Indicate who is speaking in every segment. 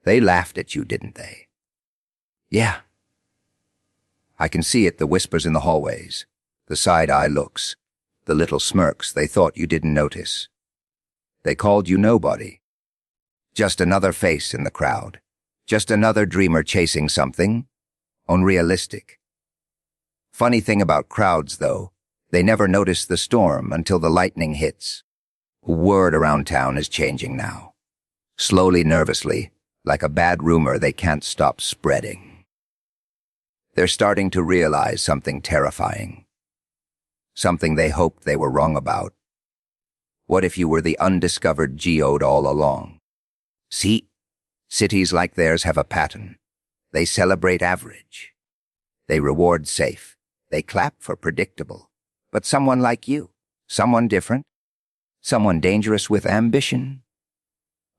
Speaker 1: They laughed at you, didn't they? Yeah. I can see it, the whispers in the hallways, the side-eye looks, the little smirks they thought you didn't notice. They called you nobody. Just another face in the crowd. Just another dreamer chasing something unrealistic. Funny thing about crowds, though, they never notice the storm until the lightning hits. Word around town is changing now. Slowly, nervously, like a bad rumor they can't stop spreading. They're starting to realize something terrifying. Something they hoped they were wrong about. What if you were the undiscovered geode all along? See, cities like theirs have a pattern. They celebrate average. They reward safe. They clap for predictable. But someone like you, someone different, someone dangerous with ambition.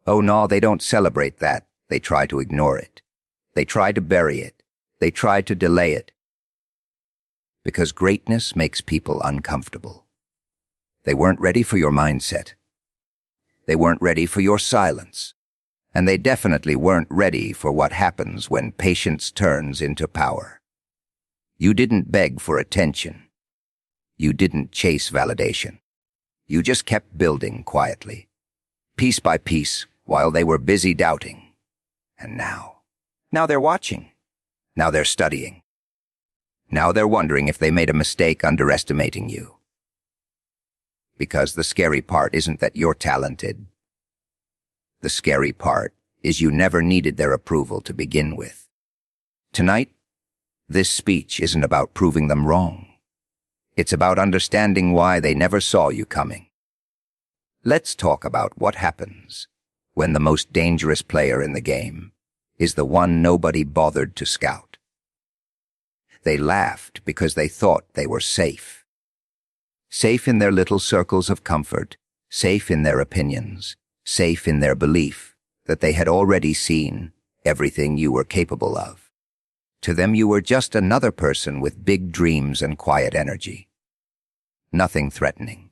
Speaker 1: Oh no, they don't celebrate that. They try to ignore it. They try to bury it. They try to delay it. Because greatness makes people uncomfortable. They weren't ready for your mindset. They weren't ready for your silence. And they definitely weren't ready for what happens when patience turns into power. You didn't beg for attention. You didn't chase validation. You just kept building quietly, piece by piece, while they were busy doubting. And now they're watching. Now they're studying. Now they're wondering if they made a mistake underestimating you. Because the scary part isn't that you're talented. The scary part is you never needed their approval to begin with. Tonight, this speech isn't about proving them wrong. It's about understanding why they never saw you coming. Let's talk about what happens when the most dangerous player in the game is the one nobody bothered to scout. They laughed because they thought they were safe. Safe in their little circles of comfort, safe in their opinions, safe in their belief that they had already seen everything you were capable of. To them, you were just another person with big dreams and quiet energy. Nothing threatening.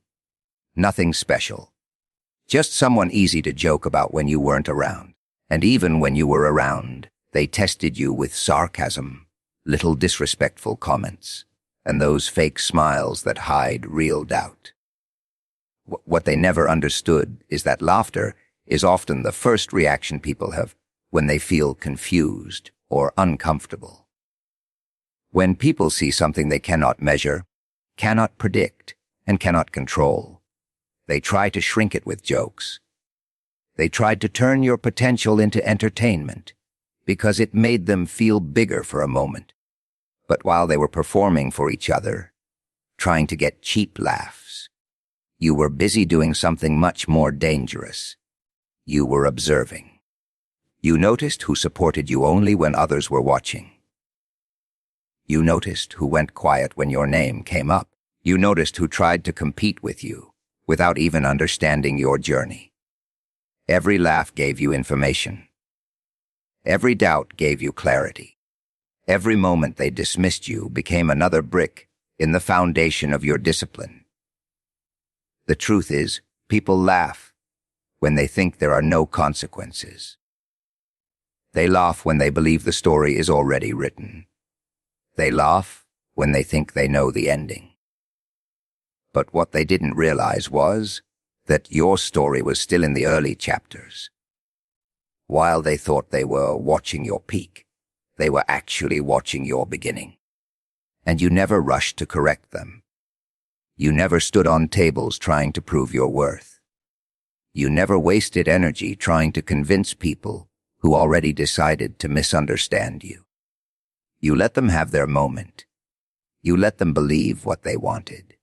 Speaker 1: Nothing special. Just someone easy to joke about when you weren't around. And even when you were around, they tested you with sarcasm, little disrespectful comments, and those fake smiles that hide real doubt. What they never understood is that laughter is often the first reaction people have when they feel confused or uncomfortable. When people see something they cannot measure, cannot predict, and cannot control, they try to shrink it with jokes. They tried to turn your potential into entertainment because it made them feel bigger for a moment. But while they were performing for each other, trying to get cheap laughs, you were busy doing something much more dangerous. You were observing. You noticed who supported you only when others were watching. You noticed who went quiet when your name came up. You noticed who tried to compete with you without even understanding your journey. Every laugh gave you information. Every doubt gave you clarity. Every moment they dismissed you became another brick in the foundation of your discipline. The truth is, people laugh when they think there are no consequences. They laugh when they believe the story is already written. They laugh when they think they know the ending. But what they didn't realize was that your story was still in the early chapters. While they thought they were watching your peak, they were actually watching your beginning. And you never rushed to correct them. You never stood on tables trying to prove your worth. You never wasted energy trying to convince people who already decided to misunderstand you. You let them have their moment. You let them believe what they wanted.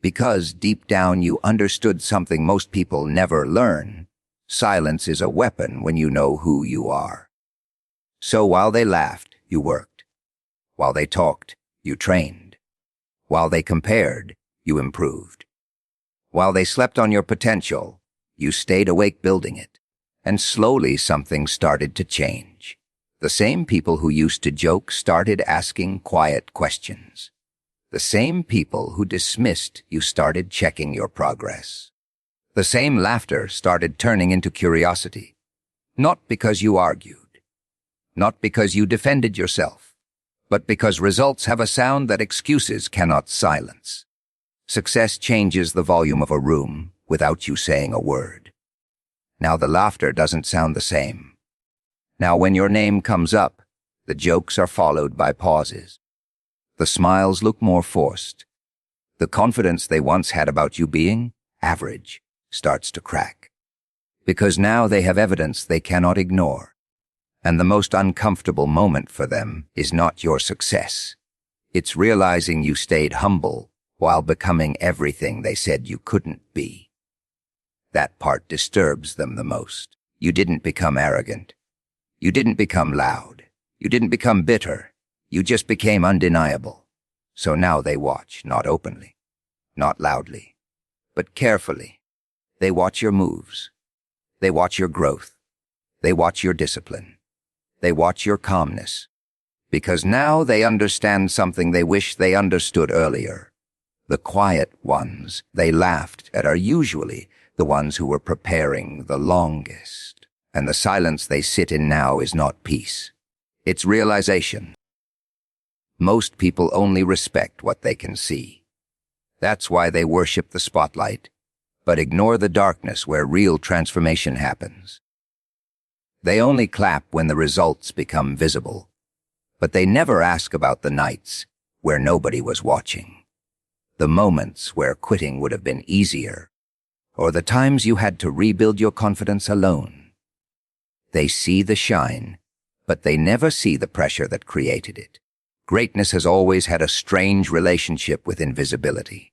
Speaker 1: Because deep down you understood something most people never learn. Silence is a weapon when you know who you are. So while they laughed, you worked. While they talked, you trained. While they compared, you improved. While they slept on your potential, you stayed awake building it. And slowly something started to change. The same people who used to joke started asking quiet questions. The same people who dismissed you started checking your progress. The same laughter started turning into curiosity. Not because you argued, not because you defended yourself, but because results have a sound that excuses cannot silence. Success changes the volume of a room without you saying a word. Now the laughter doesn't sound the same. Now when your name comes up, the jokes are followed by pauses. The smiles look more forced. The confidence they once had about you being average starts to crack. Because now they have evidence they cannot ignore. And the most uncomfortable moment for them is not your success. It's realizing you stayed humble while becoming everything they said you couldn't be. That part disturbs them the most. You didn't become arrogant. You didn't become loud. You didn't become bitter. You just became undeniable. So now they watch, not openly, not loudly, but carefully. They watch your moves. They watch your growth. They watch your discipline. They watch your calmness. Because now they understand something they wish they understood earlier. The quiet ones they laughed at are usually the ones who were preparing the longest. And the silence they sit in now is not peace. It's realization. Most people only respect what they can see. That's why they worship the spotlight, but ignore the darkness where real transformation happens. They only clap when the results become visible, but they never ask about the nights where nobody was watching, the moments where quitting would have been easier, or the times you had to rebuild your confidence alone. They see the shine, but they never see the pressure that created it. Greatness has always had a strange relationship with invisibility.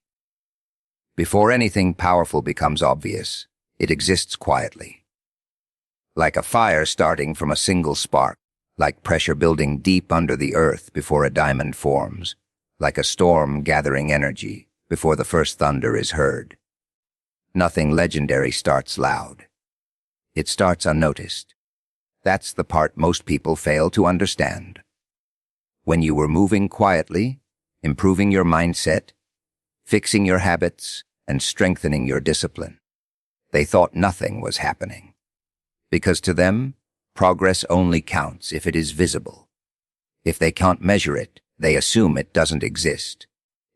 Speaker 1: Before anything powerful becomes obvious, it exists quietly. Like a fire starting from a single spark, like pressure building deep under the earth before a diamond forms, like a storm gathering energy before the first thunder is heard. Nothing legendary starts loud. It starts unnoticed. That's the part most people fail to understand. When you were moving quietly, improving your mindset, fixing your habits, and strengthening your discipline, they thought nothing was happening. Because to them, progress only counts if it is visible. If they can't measure it, they assume it doesn't exist.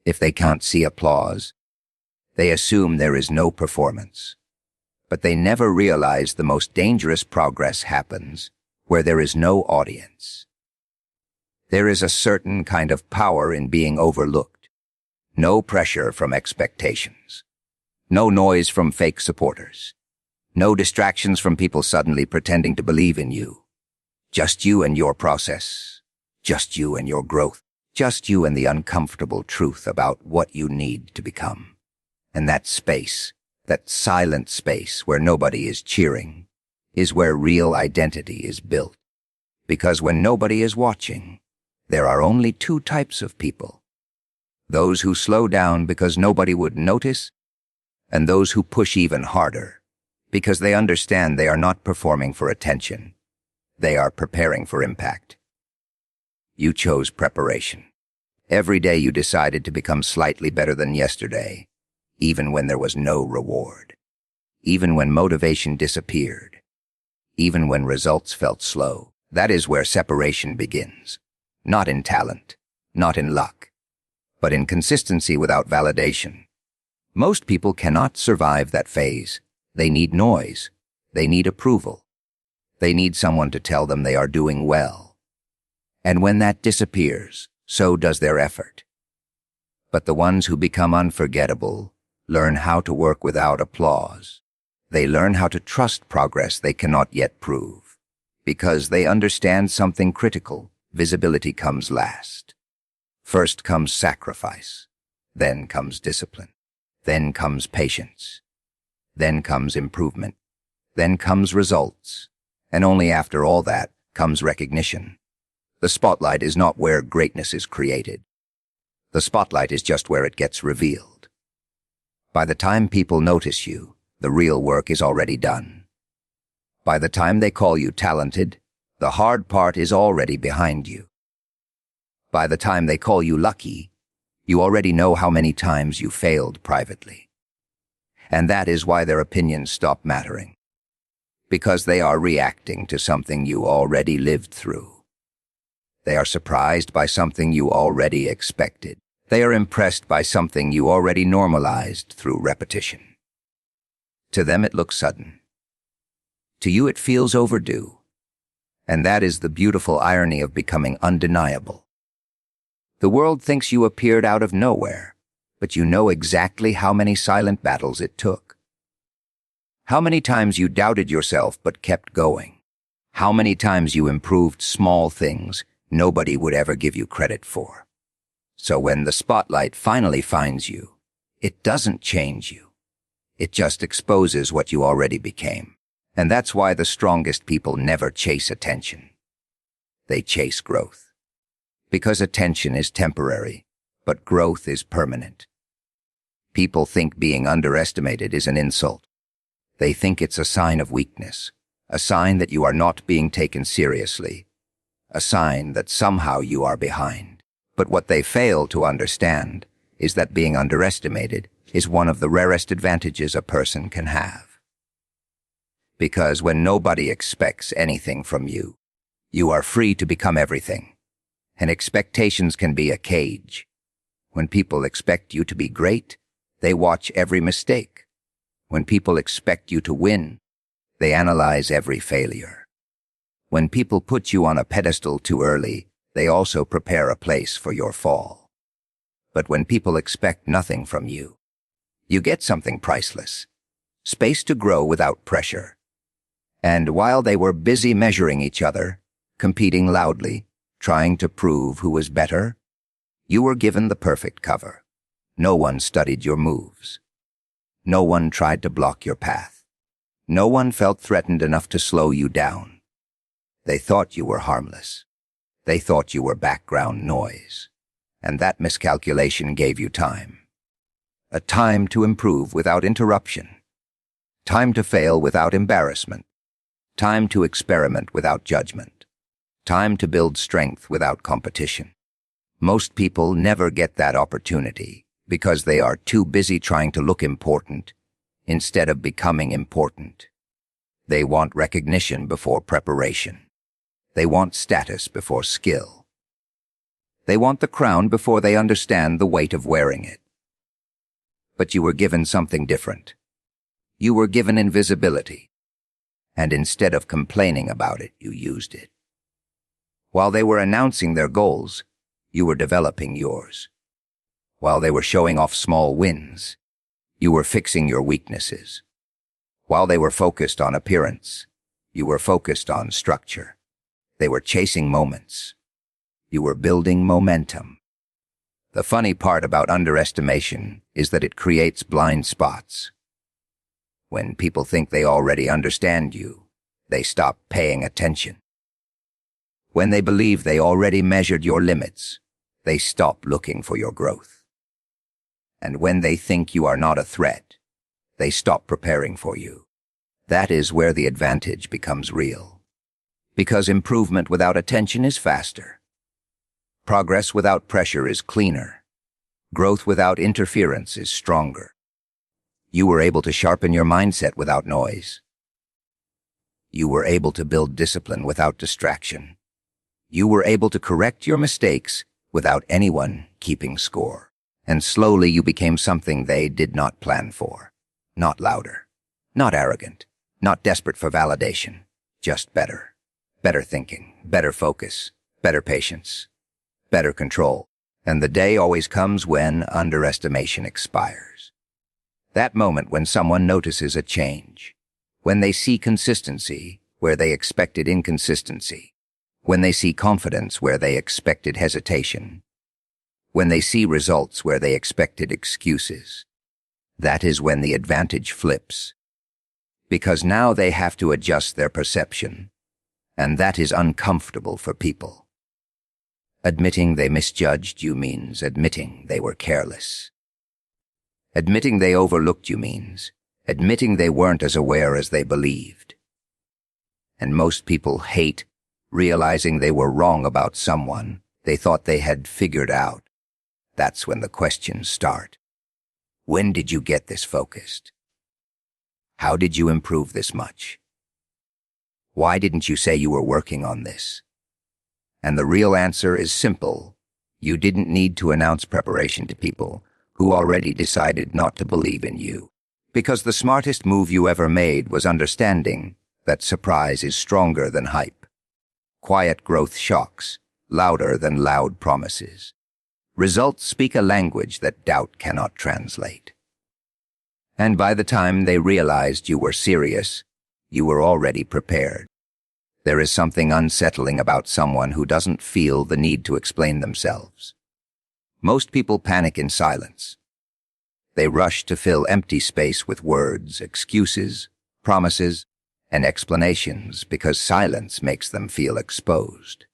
Speaker 1: If they can't see applause, they assume there is no performance. But they never realize the most dangerous progress happens where there is no audience. There is a certain kind of power in being overlooked. No pressure from expectations. No noise from fake supporters. No distractions from people suddenly pretending to believe in you. Just you and your process. Just you and your growth. Just you and the uncomfortable truth about what you need to become. And that space, that silent space where nobody is cheering, is where real identity is built. Because when nobody is watching, there are only two types of people. Those who slow down because nobody would notice, and those who push even harder, because they understand they are not performing for attention. They are preparing for impact. You chose preparation. Every day you decided to become slightly better than yesterday, even when there was no reward, even when motivation disappeared, even when results felt slow. That is where separation begins. Not in talent, not in luck, but in consistency without validation. Most people cannot survive that phase. They need noise. They need approval. They need someone to tell them they are doing well. And when that disappears, so does their effort. But the ones who become unforgettable learn how to work without applause. They learn how to trust progress they cannot yet prove, because they understand something critical. Visibility comes last. First comes sacrifice. Then comes discipline. Then comes patience. Then comes improvement. Then comes results. And only after all that comes recognition. The spotlight is not where greatness is created. The spotlight is just where it gets revealed. By the time people notice you, the real work is already done. By the time they call you talented, the hard part is already behind you. By the time they call you lucky, you already know how many times you failed privately. And that is why their opinions stop mattering. Because they are reacting to something you already lived through. They are surprised by something you already expected. They are impressed by something you already normalized through repetition. To them it looks sudden. To you it feels overdue. And that is the beautiful irony of becoming undeniable. The world thinks you appeared out of nowhere, but you know exactly how many silent battles it took. How many times you doubted yourself but kept going. How many times you improved small things nobody would ever give you credit for. So when the spotlight finally finds you, it doesn't change you. It just exposes what you already became. And that's why the strongest people never chase attention. They chase growth. Because attention is temporary, but growth is permanent. People think being underestimated is an insult. They think it's a sign of weakness, a sign that you are not being taken seriously, a sign that somehow you are behind. But what they fail to understand is that being underestimated is one of the rarest advantages a person can have. Because when nobody expects anything from you, you are free to become everything. And expectations can be a cage. When people expect you to be great, they watch every mistake. When people expect you to win, they analyze every failure. When people put you on a pedestal too early, they also prepare a place for your fall. But when people expect nothing from you, you get something priceless, space to grow without pressure. And while they were busy measuring each other, competing loudly, trying to prove who was better, you were given the perfect cover. No one studied your moves. No one tried to block your path. No one felt threatened enough to slow you down. They thought you were harmless. They thought you were background noise. And that miscalculation gave you time. A time to improve without interruption. Time to fail without embarrassment. Time to experiment without judgment. Time to build strength without competition. Most people never get that opportunity because they are too busy trying to look important instead of becoming important. They want recognition before preparation. They want status before skill. They want the crown before they understand the weight of wearing it. But you were given something different. You were given invisibility. And instead of complaining about it, you used it. While they were announcing their goals, you were developing yours. While they were showing off small wins, you were fixing your weaknesses. While they were focused on appearance, you were focused on structure. They were chasing moments. You were building momentum. The funny part about underestimation is that it creates blind spots. When people think they already understand you, they stop paying attention. When they believe they already measured your limits, they stop looking for your growth. And when they think you are not a threat, they stop preparing for you. That is where the advantage becomes real. Because improvement without attention is faster. Progress without pressure is cleaner. Growth without interference is stronger. You were able to sharpen your mindset without noise. You were able to build discipline without distraction. You were able to correct your mistakes without anyone keeping score. And slowly you became something they did not plan for. Not louder, not arrogant, not desperate for validation, just better. Better thinking, better focus, better patience, better control. And the day always comes when underestimation expires. That moment when someone notices a change, when they see consistency where they expected inconsistency, when they see confidence where they expected hesitation, when they see results where they expected excuses. That is when the advantage flips. Because now they have to adjust their perception, and that is uncomfortable for people. Admitting they misjudged you means admitting they were careless. Admitting they overlooked you means admitting they weren't as aware as they believed. And most people hate realizing they were wrong about someone they thought they had figured out. That's when the questions start. When did you get this focused? How did you improve this much? Why didn't you say you were working on this? And the real answer is simple. You didn't need to announce preparation to people who already decided not to believe in you. Because the smartest move you ever made was understanding that surprise is stronger than hype. Quiet growth shocks, louder than loud promises. Results speak a language that doubt cannot translate. And by the time they realized you were serious, you were already prepared. There is something unsettling about someone who doesn't feel the need to explain themselves. Most people panic in silence. They rush to fill empty space with words, excuses, promises, and explanations because silence makes them feel exposed.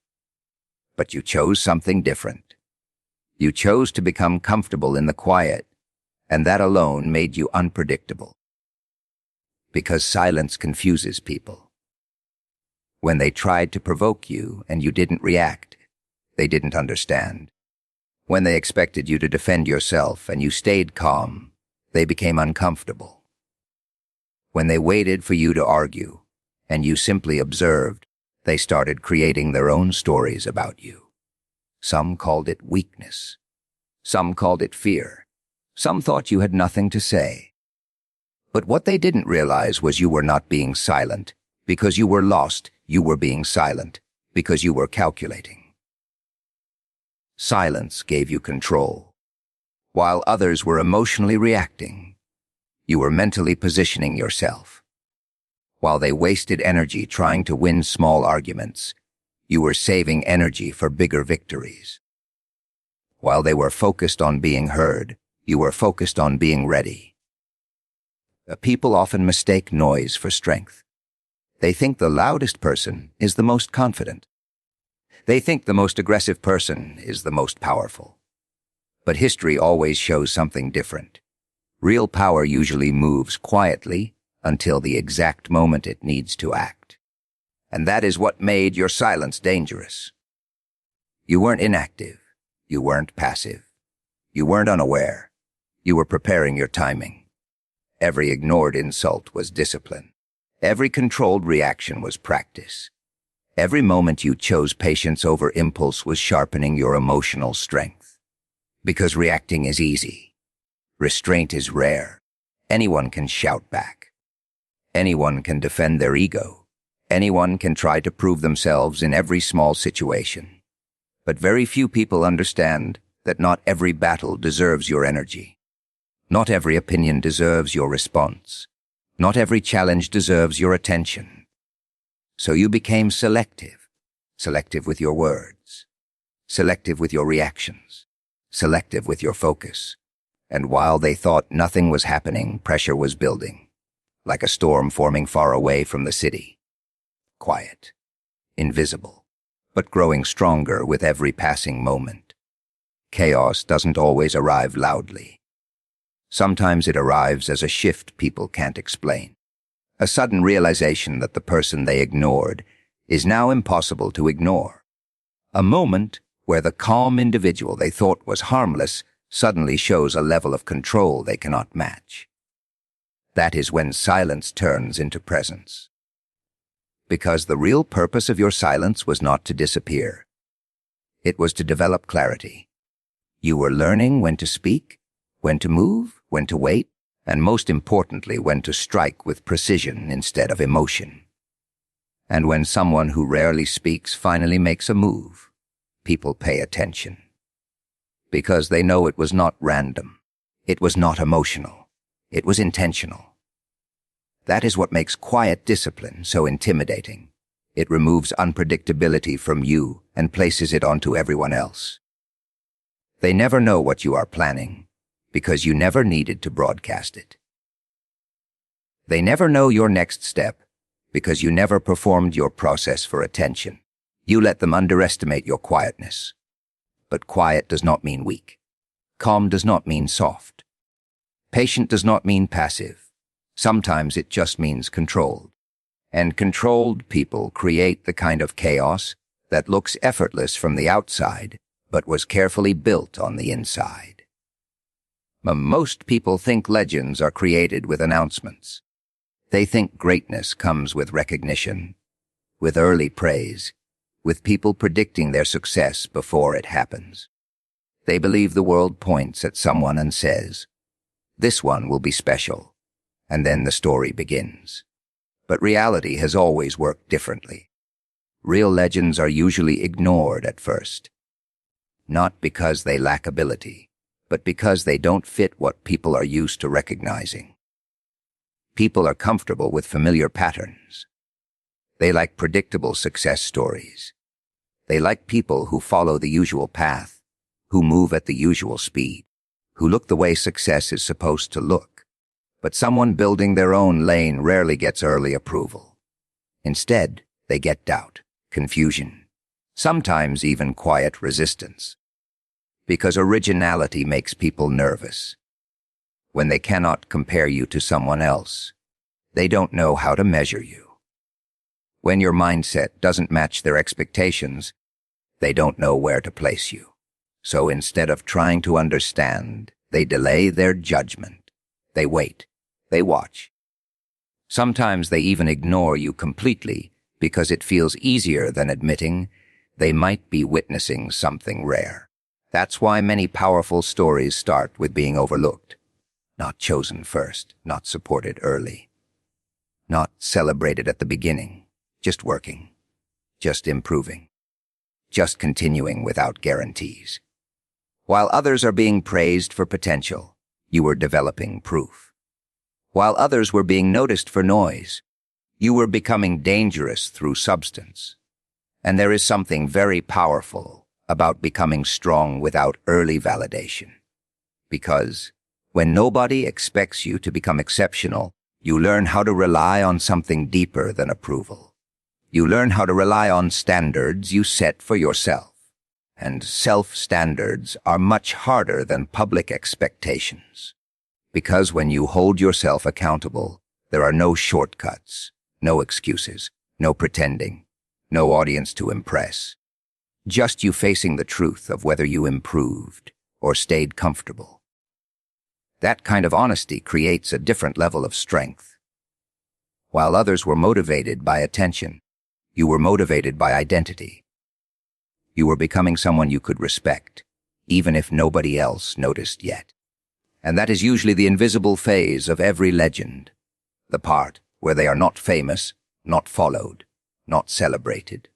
Speaker 1: But you chose something different. You chose to become comfortable in the quiet, and that alone made you unpredictable. Because silence confuses people. When they tried to provoke you and you didn't react, they didn't understand. When they expected you to defend yourself and you stayed calm, they became uncomfortable. When they waited for you to argue and you simply observed, they started creating their own stories about you. Some called it weakness. Some called it fear. Some thought you had nothing to say. But what they didn't realize was you were not being silent because you were lost. You were being silent because you were calculating. Silence gave you control. While others were emotionally reacting, you were mentally positioning yourself. While they wasted energy trying to win small arguments, you were saving energy for bigger victories. While they were focused on being heard, you were focused on being ready. People often mistake noise for strength. They think the loudest person is the most confident. They think the most aggressive person is the most powerful. But history always shows something different. Real power usually moves quietly until the exact moment it needs to act. And that is what made your silence dangerous. You weren't inactive. You weren't passive. You weren't unaware. You were preparing your timing. Every ignored insult was discipline. Every controlled reaction was practice. Every moment you chose patience over impulse was sharpening your emotional strength. Because reacting is easy. Restraint is rare. Anyone can shout back. Anyone can defend their ego. Anyone can try to prove themselves in every small situation. But very few people understand that not every battle deserves your energy. Not every opinion deserves your response. Not every challenge deserves your attention. So you became selective. Selective with your words. Selective with your reactions. Selective with your focus. And while they thought nothing was happening, pressure was building. Like a storm forming far away from the city. Quiet. Invisible. But growing stronger with every passing moment. Chaos doesn't always arrive loudly. Sometimes it arrives as a shift people can't explain. A sudden realization that the person they ignored is now impossible to ignore. A moment where the calm individual they thought was harmless suddenly shows a level of control they cannot match. That is when silence turns into presence. Because the real purpose of your silence was not to disappear. It was to develop clarity. You were learning when to speak, when to move, when to wait, and most importantly, when to strike with precision instead of emotion. And when someone who rarely speaks finally makes a move, people pay attention. Because they know it was not random. It was not emotional. It was intentional. That is what makes quiet discipline so intimidating. It removes unpredictability from you and places it onto everyone else. They never know what you are planning, because you never needed to broadcast it. They never know your next step, because you never performed your process for attention. You let them underestimate your quietness. But quiet does not mean weak. Calm does not mean soft. Patient does not mean passive. Sometimes it just means controlled. And controlled people create the kind of chaos that looks effortless from the outside, but was carefully built on the inside. Most people think legends are created with announcements. They think greatness comes with recognition. with early praise, with people predicting their success before it happens. They believe the world points at someone and says, "This one will be special," and then the story begins. But reality has always worked differently. Real legends are usually ignored at first, not because they lack ability, but because they don't fit what people are used to recognizing. People are comfortable with familiar patterns. They like predictable success stories. They like people who follow the usual path, who move at the usual speed, who look the way success is supposed to look. But someone building their own lane rarely gets early approval. Instead, they get doubt, confusion, sometimes even quiet resistance. Because originality makes people nervous. When they cannot compare you to someone else, they don't know how to measure you. When your mindset doesn't match their expectations, they don't know where to place you. So instead of trying to understand, they delay their judgment. They wait. They watch. Sometimes they even ignore you completely because it feels easier than admitting they might be witnessing something rare. That's why many powerful stories start with being overlooked, not chosen first, not supported early, not celebrated at the beginning, just working, just improving, just continuing without guarantees. While others are being praised for potential, you were developing proof. While others were being noticed for noise, you were becoming dangerous through substance. And there is something very powerful about becoming strong without early validation. Because when nobody expects you to become exceptional, you learn how to rely on something deeper than approval. You learn how to rely on standards you set for yourself. And self-standards are much harder than public expectations. Because when you hold yourself accountable, there are no shortcuts, no excuses, no pretending, no audience to impress. Just you facing the truth of whether you improved or stayed comfortable. That kind of honesty creates a different level of strength. While others were motivated by attention, you were motivated by identity. You were becoming someone you could respect, even if nobody else noticed yet. And that is usually the invisible phase of every legend, the part where they are not famous, not followed, not celebrated.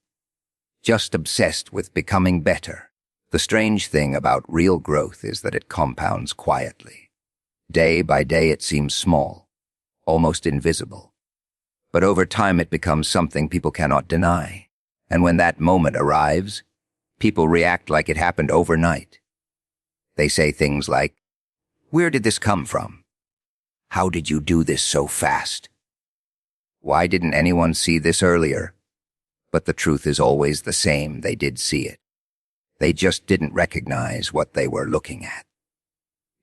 Speaker 1: Just obsessed with becoming better. The strange thing about real growth is that it compounds quietly. Day by day it seems small, almost invisible. But over time it becomes something people cannot deny. And when that moment arrives, people react like it happened overnight. They say things like, "Where did this come from? How did you do this so fast? Why didn't anyone see this earlier?" But the truth is always the same. They did see it. They just didn't recognize what they were looking at.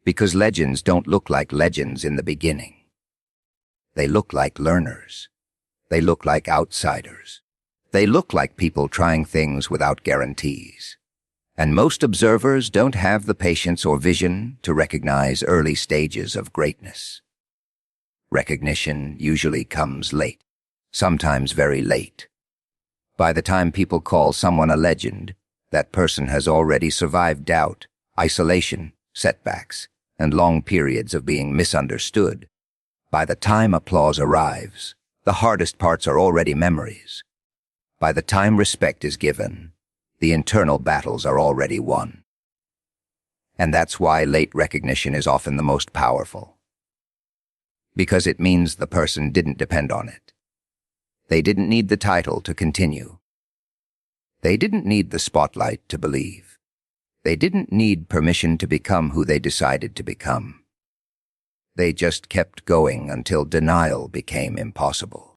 Speaker 1: Because legends don't look like legends in the beginning. They look like learners. They look like outsiders. They look like people trying things without guarantees. And most observers don't have the patience or vision to recognize early stages of greatness. Recognition usually comes late, sometimes very late. By the time people call someone a legend, that person has already survived doubt, isolation, setbacks, and long periods of being misunderstood. By the time applause arrives, the hardest parts are already memories. By the time respect is given, the internal battles are already won. And that's why late recognition is often the most powerful. Because it means the person didn't depend on it. They didn't need the title to continue. They didn't need the spotlight to believe. They didn't need permission to become who they decided to become. They just kept going until denial became impossible.